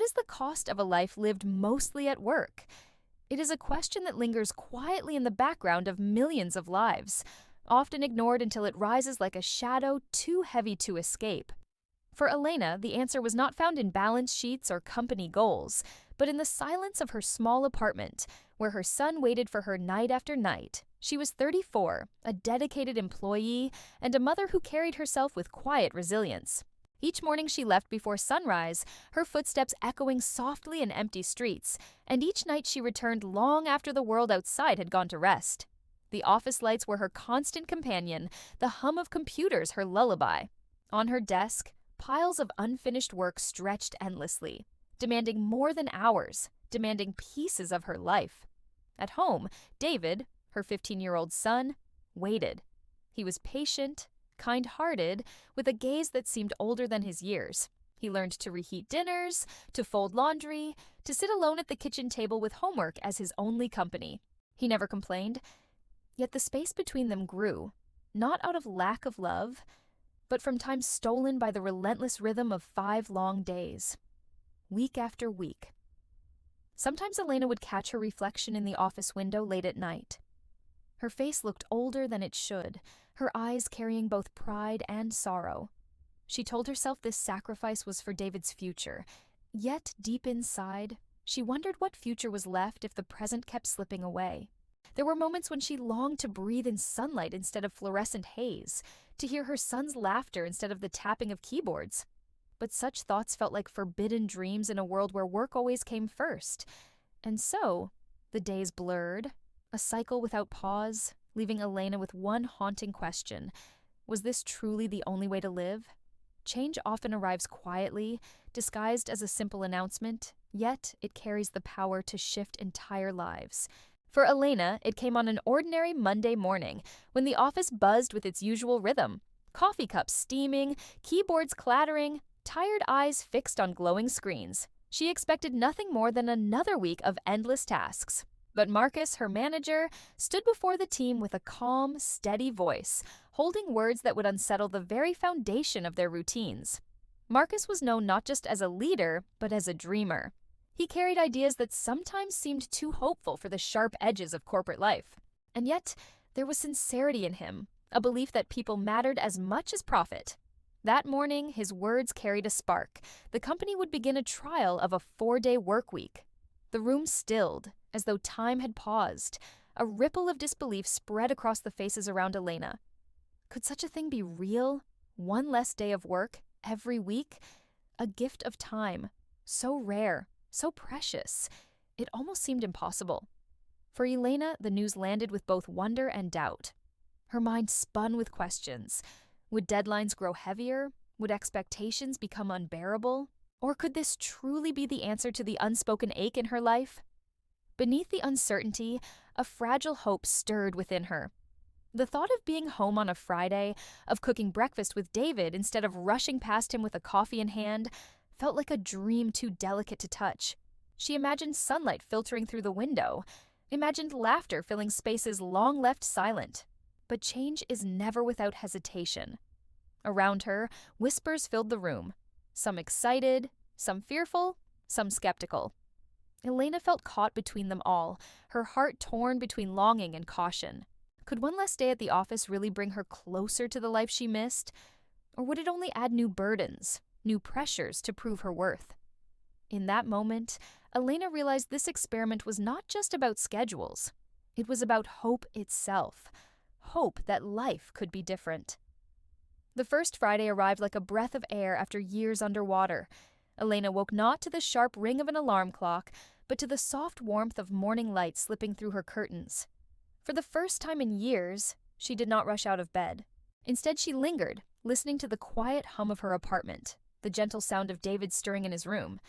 what is the cost of a life lived mostly at work? It is a question that lingers quietly in the background of millions of lives, often ignored until it rises like a shadow too heavy to escape. For Elena, the answer was not found in balance sheets or company goals, but in the silence of her small apartment, where her son waited for her night after night. She was 34, a dedicated employee, and a mother who carried herself with quiet resilience. Each morning she left before sunrise, her footsteps echoing softly in empty streets, and each night she returned long after the world outside had gone to rest. The office lights were her constant companion, the hum of computers her lullaby. On her desk, piles of unfinished work stretched endlessly, demanding more than hours, demanding pieces of her life. At home, David, her 15-year-old son, waited. He was patient, kind-hearted, with a gaze that seemed older than his years. He learned to reheat dinners, to fold laundry, to sit alone at the kitchen table with homework as his only company. He never complained, yet the space between them grew, not out of lack of love, but from time stolen by the relentless rhythm of 5 long days, week after week. Sometimes Elena would catch her reflection in the office window late at night. Her face looked older than it should, her eyes carrying both pride and sorrow. She told herself this sacrifice was for David's future, yet deep inside, she wondered what future was left if the present kept slipping away. There were moments when she longed to breathe in sunlight instead of fluorescent haze, to hear her son's laughter instead of the tapping of keyboards. But such thoughts felt like forbidden dreams in a world where work always came first. And so, the days blurred, a cycle without pause, leaving Elena with one haunting question. Was this truly the only way to live? Change often arrives quietly, disguised as a simple announcement, yet it carries the power to shift entire lives. For Elena, it came on an ordinary Monday morning, when the office buzzed with its usual rhythm. Coffee cups steaming, keyboards clattering, tired eyes fixed on glowing screens. She expected nothing more than another week of endless tasks. But Marcus, her manager, stood before the team with a calm, steady voice, holding words that would unsettle the very foundation of their routines. Marcus was known not just as a leader, but as a dreamer. He carried ideas that sometimes seemed too hopeful for the sharp edges of corporate life. And yet, there was sincerity in him, a belief that people mattered as much as profit. That morning, his words carried a spark. The company would begin a trial of a 4-day work week. The room stilled, as though time had paused. A ripple of disbelief spread across the faces around Elena. Could such a thing be real? One less day of work, every week? A gift of time, so rare, so precious. It almost seemed impossible. For Elena, the news landed with both wonder and doubt. Her mind spun with questions. Would deadlines grow heavier? Would expectations become unbearable? Or could this truly be the answer to the unspoken ache in her life? Beneath the uncertainty, a fragile hope stirred within her. The thought of being home on a Friday, of cooking breakfast with David instead of rushing past him with a coffee in hand, felt like a dream too delicate to touch. She imagined sunlight filtering through the window, imagined laughter filling spaces long left silent. But change is never without hesitation. Around her, whispers filled the room, some excited, some fearful, some skeptical. Elena felt caught between them all, her heart torn between longing and caution. Could one less day at the office really bring her closer to the life she missed? Or would it only add new burdens, new pressures to prove her worth? In that moment, Elena realized this experiment was not just about schedules. It was about hope itself. Hope that life could be different. The first Friday arrived like a breath of air after years underwater. Elena woke not to the sharp ring of an alarm clock, but to the soft warmth of morning light slipping through her curtains. For the first time in years, she did not rush out of bed. Instead, she lingered, listening to the quiet hum of her apartment, the gentle sound of David stirring in his room.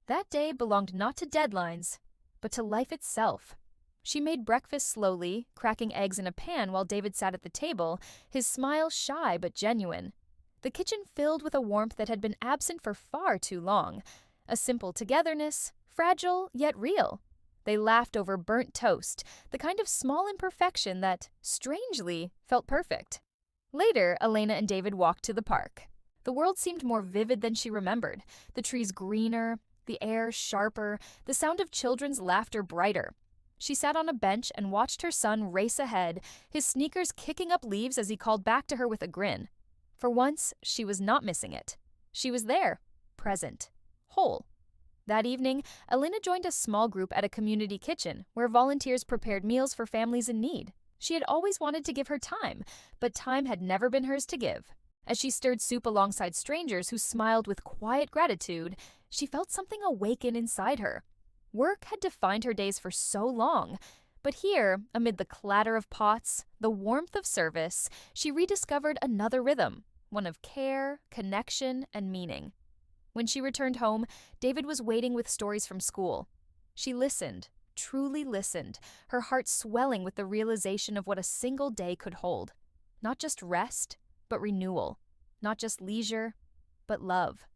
That day belonged not to deadlines, but to life itself. She made breakfast slowly, cracking eggs in a pan while David sat at the table, his smile shy but genuine. The kitchen filled with a warmth that had been absent for far too long, a simple togetherness, fragile yet real. They laughed over burnt toast, the kind of small imperfection that, strangely, felt perfect. Later, Elena and David walked to the park. The world seemed more vivid than she remembered, the trees greener, the air sharper, the sound of children's laughter brighter. She sat on a bench and watched her son race ahead, his sneakers kicking up leaves as he called back to her with a grin. For once, she was not missing it. She was there, present, whole. That evening, Elena joined a small group at a community kitchen where volunteers prepared meals for families in need. She had always wanted to give her time, but time had never been hers to give. As she stirred soup alongside strangers who smiled with quiet gratitude, she felt something awaken inside her. Work had defined her days for so long, but here, amid the clatter of pots, the warmth of service, she rediscovered another rhythm, one of care, connection, and meaning. When she returned home, David was waiting with stories from school. She listened, truly listened, her heart swelling with the realization of what a single day could hold. Not just rest, but renewal. Not just leisure, but love.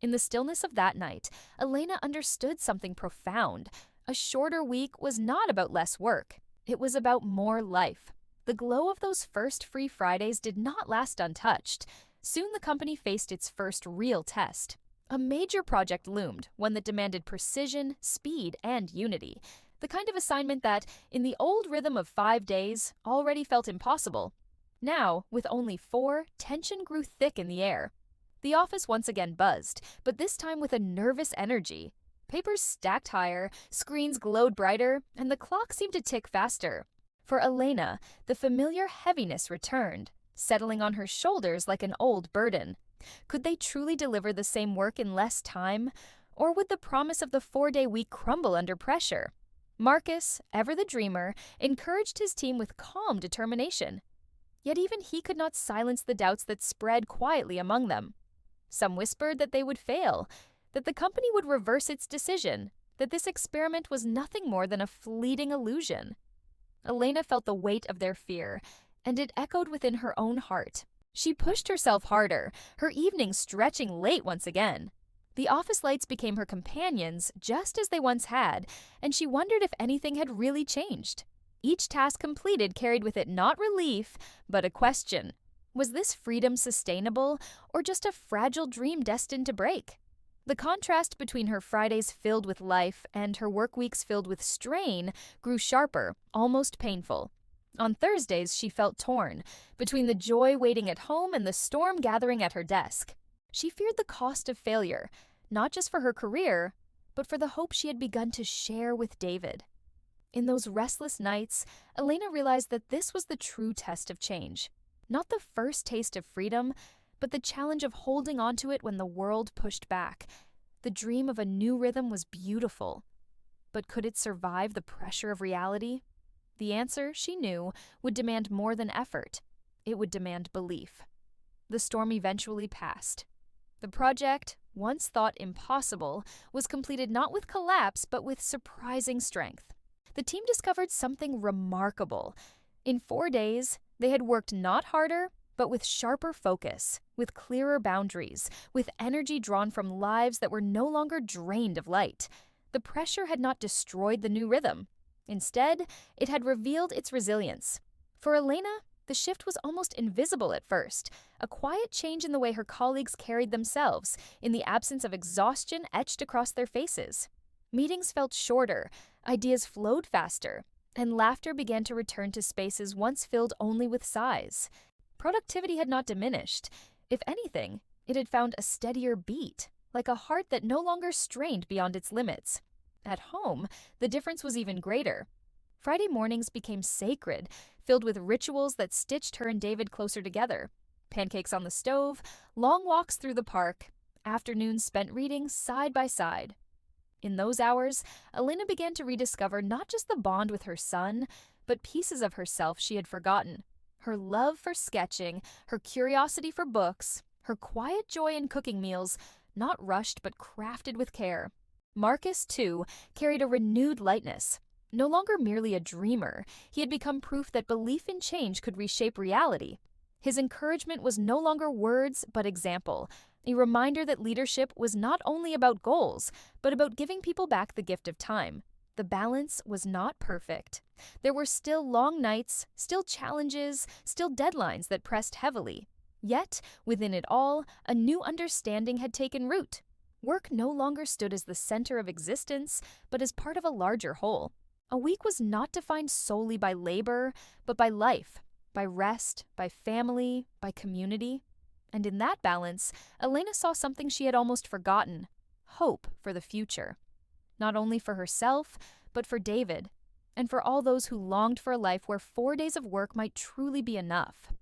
In the stillness of that night, Elena understood something profound. A shorter week was not about less work. It was about more life. The glow of those first free Fridays did not last untouched. Soon the company faced its first real test. A major project loomed, one that demanded precision, speed, and unity. The kind of assignment that, in the old rhythm of 5 days, already felt impossible. Now, with only 4, tension grew thick in the air. The office once again buzzed, but this time with a nervous energy. Papers stacked higher, screens glowed brighter, and the clock seemed to tick faster. For Elena, the familiar heaviness returned, settling on her shoulders like an old burden. Could they truly deliver the same work in less time? Or would the promise of the 4-day week crumble under pressure? Marcus, ever the dreamer, encouraged his team with calm determination. Yet even he could not silence the doubts that spread quietly among them. Some whispered that they would fail, that the company would reverse its decision, that this experiment was nothing more than a fleeting illusion. Elena felt the weight of their fear, and it echoed within her own heart. She pushed herself harder, her evenings stretching late once again. The office lights became her companions just as they once had, and she wondered if anything had really changed. Each task completed carried with it not relief, but a question. Was this freedom sustainable, or just a fragile dream destined to break? The contrast between her Fridays filled with life and her work weeks filled with strain grew sharper, almost painful. On Thursdays, she felt torn, between the joy waiting at home and the storm gathering at her desk. She feared the cost of failure, not just for her career, but for the hope she had begun to share with David. In those restless nights, Elena realized that this was the true test of change. Not the first taste of freedom, but the challenge of holding onto it when the world pushed back. The dream of a new rhythm was beautiful. But could it survive the pressure of reality? The answer, she knew, would demand more than effort. It would demand belief. The storm eventually passed. The project, once thought impossible, was completed not with collapse, but with surprising strength. The team discovered something remarkable. In 4 days, they had worked not harder, but with sharper focus, with clearer boundaries, with energy drawn from lives that were no longer drained of light. The pressure had not destroyed the new rhythm. Instead, it had revealed its resilience. For Elena, the shift was almost invisible at first, a quiet change in the way her colleagues carried themselves, in the absence of exhaustion etched across their faces. Meetings felt shorter, ideas flowed faster, and laughter began to return to spaces once filled only with sighs. Productivity had not diminished. If anything, it had found a steadier beat, like a heart that no longer strained beyond its limits. At home, the difference was even greater. Friday mornings became sacred, filled with rituals that stitched her and David closer together. Pancakes on the stove, long walks through the park, afternoons spent reading side by side. In those hours, Elena began to rediscover not just the bond with her son, but pieces of herself she had forgotten. Her love for sketching, her curiosity for books, her quiet joy in cooking meals, not rushed but crafted with care. Marcus, too, carried a renewed lightness. No longer merely a dreamer, he had become proof that belief in change could reshape reality. His encouragement was no longer words but example, a reminder that leadership was not only about goals, but about giving people back the gift of time. The balance was not perfect. There were still long nights, still challenges, still deadlines that pressed heavily. Yet, within it all, a new understanding had taken root. Work no longer stood as the center of existence, but as part of a larger whole. A week was not defined solely by labor, but by life, by rest, by family, by community. And in that balance, Elena saw something she had almost forgotten: hope for the future. Not only for herself, but for David, and for all those who longed for a life where 4 days of work might truly be enough.